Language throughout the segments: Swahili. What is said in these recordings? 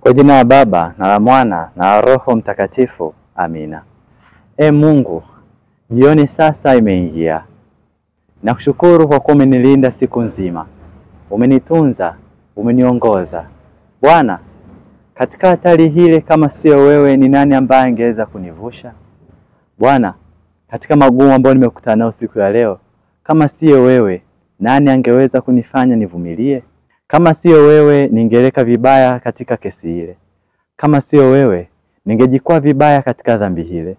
Kwa jina la Baba na la Mwana na la Roho Mtakatifu. Amina. Mungu, jioni sasa imeingia. Nakushukuru kwa kuwa umenilinda siku nzima. Umenitunza, umeniongoza. Bwana, katika hatari hile kama sio wewe ni nani ambaye angeweza kunivusha? Bwana, katika magumu ambayo nimekutana nayo siku ya leo, kama sio wewe nani angeweza kunifanya nivumilie? Kama sio wewe ningeleka vibaya katika kesi ile. Kama sio wewe ningejikwaa vibaya katika dhambi hile.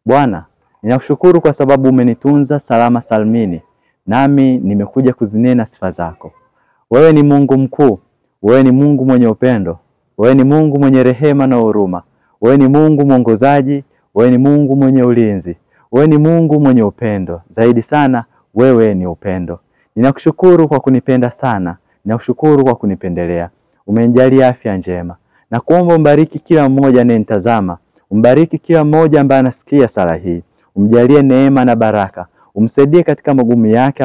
Bwana, ninakushukuru kwa sababu umenitunza salama salmini, nami nimekuja kuzinena sifa zako. Wewe ni Mungu mkuu, wewe ni Mungu mwenye upendo, wewe ni Mungu mwenye rehema na huruma, wewe ni Mungu mwongozaji, wewe ni Mungu mwenye ulinzi, wewe ni Mungu mwenye upendo. Zaidi sana wewe ni upendo. Ninakushukuru kwa kunipenda sana, ninakushukuru kwa kunipendelea. Umenijalia afya njema. Na kuomba umbariki kila mmoja anyenitazama, umbariki kila mmoja ambaye anasikia sala hii. Umjalie neema na baraka, umsaidie katika magumu yake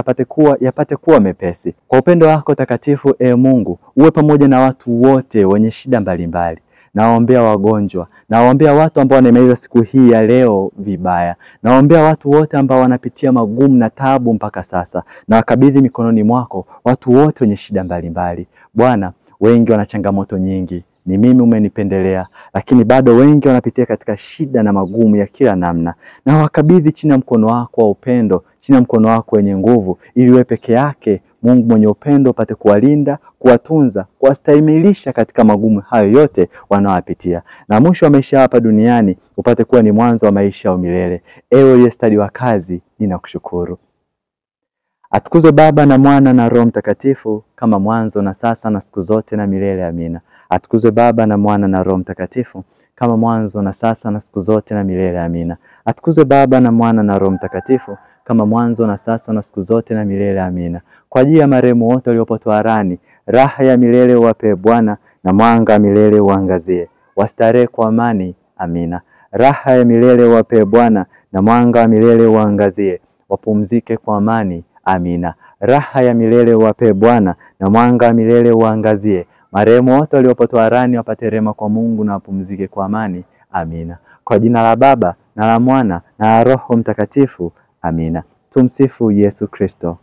yapate kuwa mepesi. Kwa upendo wako takatifu Mungu, uwe pamoja na watu wote wenye shida mbalimbali. Naombea wagonjwa, naombea watu ambao wanaimaliza siku hii ya leo vibaya. Naombea watu wote ambao wanapitia magumu na taabu mpaka sasa. Na wakabidhi mikononi mwako watu wote wenye shida mbalimbali. Bwana, wengi wana changamoto nyingi. Ni mimi umenipendelea, lakini bado wengi wanapitia katika shida na magumu ya kila namna. Na wakabidhi chini ya mkono wako wa upendo, chini ya mkono wako wenye nguvu, ili wewe peke yake Mungu mwenye upendo upate kuwalinda, kuwatunza, kuwastahimilisha katika magumu hayo yote wanaopitia. Na mwisho wa maisha hapa duniani upate kuwa ni mwanzo wa maisha ya milele. Ewe uliyestadi wa kazi, ninakushukuru. Atukuzwe Baba na Mwana na Roho Mtakatifu, kama mwanzo na sasa na siku zote na milele. Amina. Atukuzwe Baba na Mwana na Roho Mtakatifu, kama mwanzo na sasa na siku zote na milele. Amina. Atukuzwe Baba na Mwana na Roho Mtakatifu, kama mwanzo na sasa na siku zote na milele. Amina. Kwa ajili ya marehemu wote waliopo toharani, raha ya milele uwape Bwana, na mwanga milele uangazie. Wastarehe kwa amani. Amina. Raha ya milele uwape Bwana, na mwanga milele uangazie. Wapumzike kwa amani. Amina. Raha ya milele uwape Bwana, na mwanga milele uangazie. Marehemu wote waliopo toharani wapate rehema kwa Mungu na wapumzike kwa amani. Amina. Kwa jina la Baba na la Mwana na la Roho Mtakatifu. Amina. Tumsifu Yesu Kristo.